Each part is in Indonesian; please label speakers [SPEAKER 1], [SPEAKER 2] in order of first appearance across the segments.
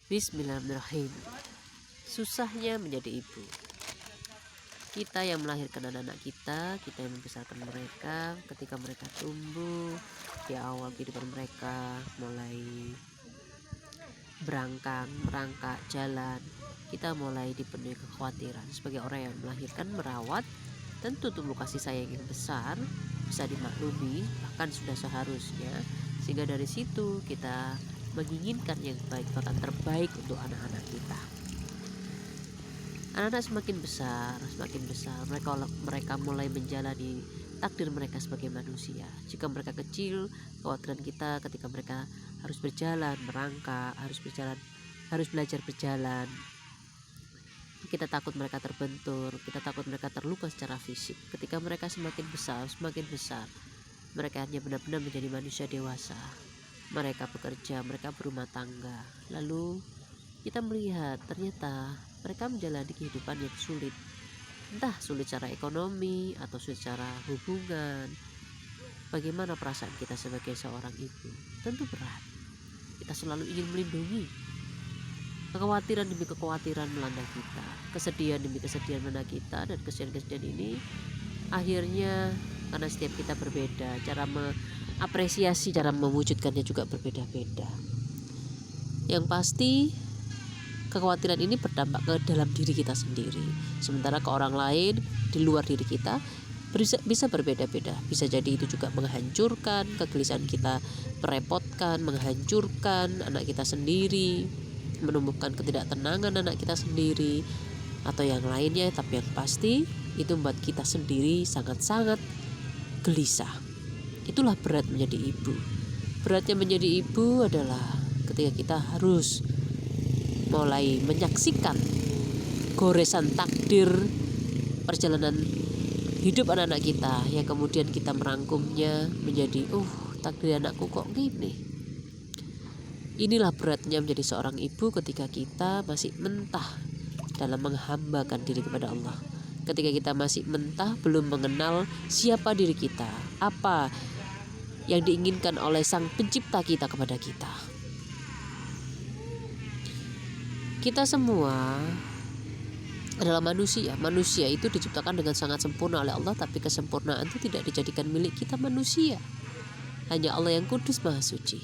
[SPEAKER 1] Bismillahirrahmanirrahim. Susahnya menjadi ibu. Kita yang melahirkan anak-anak kita yang membesarkan mereka, ketika mereka tumbuh di awal kehidupan mereka, mulai merangkak, jalan, kita mulai dipenuhi kekhawatiran. Sebagai orang yang melahirkan, merawat, tentu tumbuh kasih sayang yang besar, bisa dimaklumi, bahkan sudah seharusnya. Sehingga dari situ kita menginginkan yang baik, bahkan terbaik untuk anak-anak kita. Anak-anak semakin besar, mereka mulai menjalani takdir mereka sebagai manusia. Jika mereka kecil, kekhawatiran kita ketika mereka harus berjalan, merangkak, harus belajar berjalan. Kita takut mereka terbentur, kita takut mereka terluka secara fisik. Ketika mereka semakin besar, mereka hanya benar-benar menjadi manusia dewasa. Mereka bekerja, mereka berumah tangga. Lalu kita melihat ternyata mereka menjalani kehidupan yang sulit, entah sulit secara ekonomi atau sulit secara hubungan. Bagaimana perasaan kita sebagai seorang ibu? Tentu berat. Kita selalu ingin melindungi. Kekhawatiran demi kekhawatiran melanda kita, kesedihan demi kesedihan melanda kita, dan kesedihan ini akhirnya karena setiap kita berbeda, cara mengapresiasi, cara mewujudkannya juga berbeda-beda. Yang pasti kekhawatiran ini berdampak ke dalam diri kita sendiri, sementara ke orang lain di luar diri kita bisa berbeda-beda. Bisa jadi itu juga menghancurkan kegelisahan kita, merepotkan, menghancurkan anak kita sendiri, menumbuhkan ketidaktenangan anak kita sendiri, atau yang lainnya. Tapi yang pasti itu membuat kita sendiri sangat-sangat gelisah. Itulah berat menjadi ibu. Beratnya menjadi ibu adalah ketika kita harus mulai menyaksikan goresan takdir perjalanan hidup anak-anak kita, yang kemudian kita merangkumnya menjadi takdir anakku kok gini. Inilah beratnya menjadi seorang ibu ketika kita masih mentah dalam menghambakan diri kepada Allah. Ketika kita masih mentah, belum mengenal siapa diri kita, apa yang diinginkan oleh Sang Pencipta kita kepada kita. Kita semua adalah manusia. Manusia itu diciptakan dengan sangat sempurna oleh Allah, tapi kesempurnaan itu tidak dijadikan milik kita manusia. Hanya Allah yang kudus maha suci.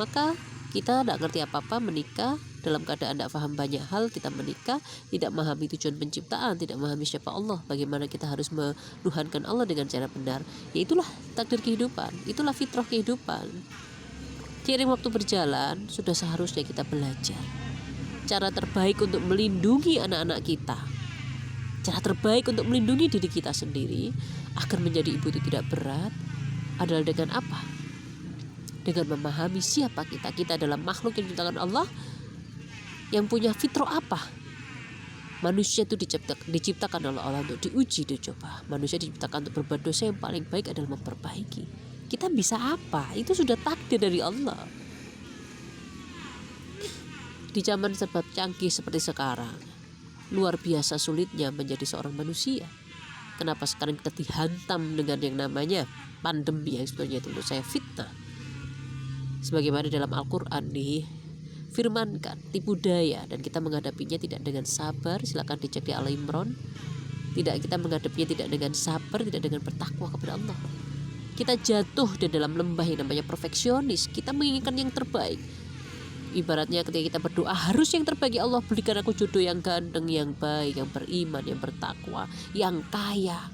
[SPEAKER 1] Maka kita tidak ngerti apa-apa, menikah dalam keadaan tidak paham banyak hal. Kita menikah tidak memahami tujuan penciptaan, tidak memahami siapa Allah, bagaimana kita harus menuhankan Allah dengan cara benar. Ya itulah takdir kehidupan, itulah fitrah kehidupan. Seiring waktu berjalan, sudah seharusnya kita belajar cara terbaik untuk melindungi anak-anak kita, cara terbaik untuk melindungi diri kita sendiri agar menjadi ibu itu tidak berat adalah dengan apa? Dengan memahami siapa kita. Kita adalah makhluk yang diciptakan Allah, yang punya fitrah apa? Manusia itu diciptakan oleh Allah untuk diuji, dicoba. Manusia diciptakan untuk berbuat dosa, yang paling baik adalah memperbaiki. Kita bisa apa? Itu sudah takdir dari Allah. Di zaman serba canggih seperti sekarang, luar biasa sulitnya menjadi seorang manusia. Kenapa sekarang kita dihantam dengan yang namanya pandemi, yang sebenarnya itu menurut saya fitnah. Sebagaimana dalam Al-Quran difirmankan, tipu daya, dan kita menghadapinya tidak dengan sabar. Silakan dicek di Al-Imran. Kita menghadapinya tidak dengan sabar, tidak dengan bertakwa kepada Allah. Kita jatuh di dalam lembah yang namanya perfeksionis. Kita menginginkan yang terbaik. Ibaratnya ketika kita berdoa, harus yang terbaik, ya Allah berikan aku jodoh yang ganteng, yang baik, yang beriman, yang bertakwa, yang kaya.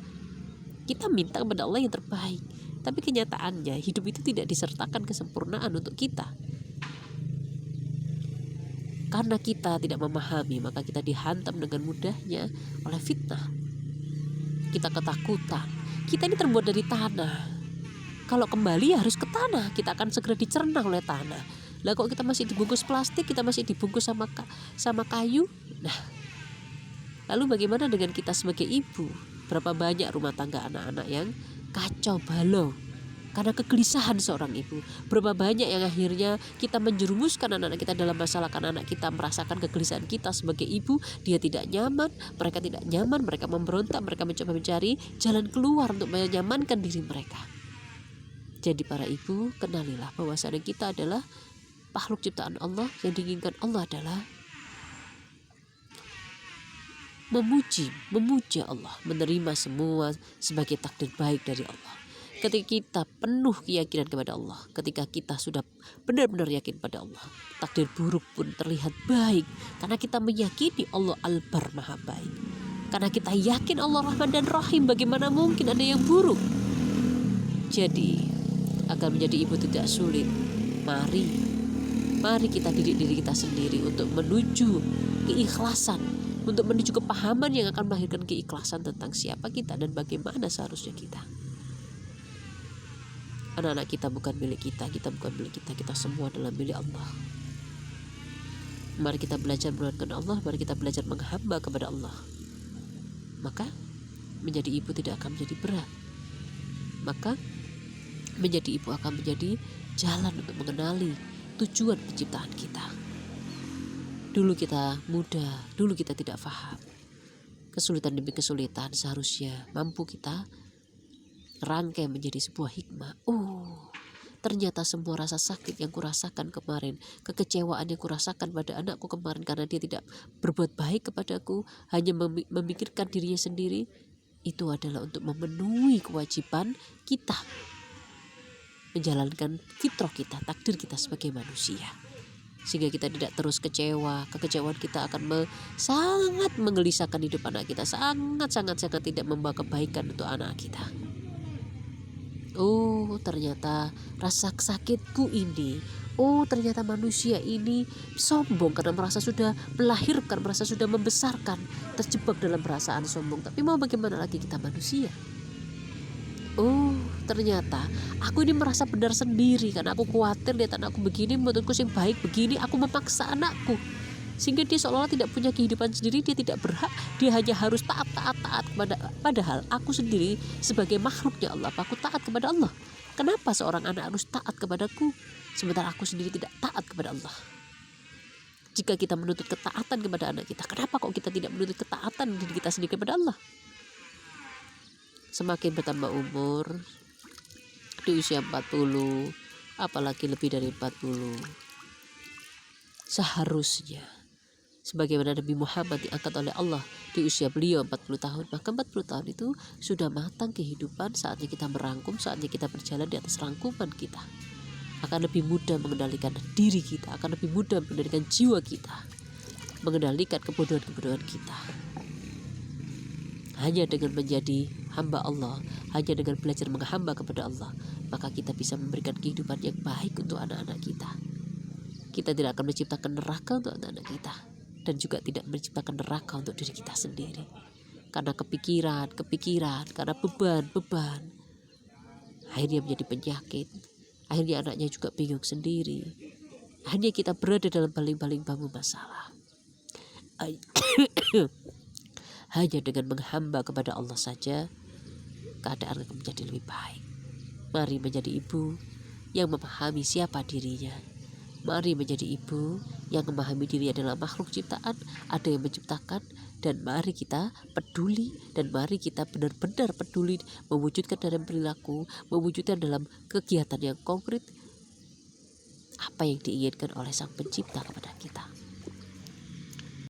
[SPEAKER 1] Kita minta kepada Allah yang terbaik. Tapi kenyataannya hidup itu tidak disertakan kesempurnaan untuk kita. Karena kita tidak memahami, maka kita dihantam dengan mudahnya oleh fitnah. Kita ketakutan. Kita ini terbuat dari tanah. Kalau kembali harus ke tanah, kita akan segera dicerna oleh tanah. Lah kok kita masih dibungkus plastik, kita masih dibungkus sama kayu. Nah, lalu bagaimana dengan kita sebagai ibu? Berapa banyak rumah tangga anak-anak yang kacau balau karena kegelisahan seorang ibu. Berapa banyak yang akhirnya kita menjerumuskan anak-anak kita dalam masalah karena anak kita merasakan kegelisahan kita sebagai ibu. Dia tidak nyaman, mereka tidak nyaman, mereka memberontak, mereka mencoba mencari jalan keluar untuk menyamankan diri mereka. Jadi para ibu, kenalilah bahwasanya kita adalah makhluk ciptaan Allah, yang diinginkan Allah adalah memuji Allah, menerima semua sebagai takdir baik dari Allah. Ketika kita penuh keyakinan kepada Allah, ketika kita sudah benar-benar yakin pada Allah, takdir buruk pun terlihat baik karena kita meyakini Allah Al-Bar, Maha Baik. Karena kita yakin Allah Rahman dan Rahim, bagaimana mungkin ada yang buruk? Jadi agar menjadi ibu tidak sulit, mari kita didik diri kita sendiri untuk menuju keikhlasan, untuk menuju kepahaman yang akan melahirkan keikhlasan tentang siapa kita dan bagaimana seharusnya kita. Anak-anak kita bukan milik kita, kita bukan milik kita, kita semua adalah milik Allah. Mari kita belajar menuhankan Allah, mari kita belajar menghamba kepada Allah. Maka menjadi ibu tidak akan menjadi berat. Maka menjadi ibu akan menjadi jalan untuk mengenali tujuan penciptaan kita. Dulu kita muda, dulu kita tidak paham. Kesulitan demi kesulitan seharusnya mampu kita rangkai menjadi sebuah hikmah. Ternyata semua rasa sakit yang kurasakan kemarin, kekecewaan yang kurasakan pada anakku kemarin karena dia tidak berbuat baik kepadaku, hanya memikirkan dirinya sendiri, itu adalah untuk memenuhi kewajiban kita, menjalankan fitrah kita, takdir kita sebagai manusia. Sehingga kita tidak terus kecewa. Kekecewaan kita akan sangat menggelisahkan hidup anak kita, sangat tidak membawa kebaikan untuk anak kita. Ternyata rasa sakitku ini, ternyata manusia ini sombong karena merasa sudah melahirkan, merasa sudah membesarkan, terjebak dalam perasaan sombong. Tapi mau bagaimana lagi, kita manusia. Ternyata aku ini merasa benar sendiri karena aku khawatir lihat anakku begini, menurutku yang baik begini, aku memaksa anakku sehingga dia seolah-olah tidak punya kehidupan sendiri, dia tidak berhak, dia hanya harus taat kepada, padahal aku sendiri sebagai makhluknya Allah, aku taat kepada Allah. Kenapa seorang anak harus taat kepadaku sementara aku sendiri tidak taat kepada Allah? Jika kita menuntut ketaatan kepada anak kita, kenapa kok kita tidak menuntut ketaatan diri kita sendiri kepada Allah? Semakin bertambah umur, di usia 40, apalagi lebih dari 40, seharusnya sebagaimana Nabi Muhammad diangkat oleh Allah di usia beliau 40 tahun, maka 40 tahun itu sudah matang kehidupan, saatnya kita merangkum, saatnya kita berjalan di atas rangkuman kita. Akan lebih mudah mengendalikan diri kita, akan lebih mudah mengendalikan jiwa kita, mengendalikan kebodohan-kebodohan kita. Hanya dengan menjadi hamba Allah, hanya dengan belajar menghamba kepada Allah, maka kita bisa memberikan kehidupan yang baik untuk anak-anak kita. Kita tidak akan menciptakan neraka untuk anak-anak kita, dan juga tidak menciptakan neraka untuk diri kita sendiri. Karena kepikiran, karena beban, akhirnya menjadi penyakit. Akhirnya anaknya juga bingung sendiri. Akhirnya kita berada dalam baling-baling bambu masalah. Hanya dengan menghamba kepada Allah saja, keadaan akan menjadi lebih baik. Mari menjadi ibu yang memahami siapa dirinya. Mari menjadi ibu yang memahami diri adalah makhluk ciptaan, ada yang menciptakan, dan mari kita peduli, dan mari kita benar-benar peduli mewujudkan dalam perilaku, mewujudkan dalam kegiatan yang konkret apa yang diinginkan oleh Sang Pencipta kepada kita.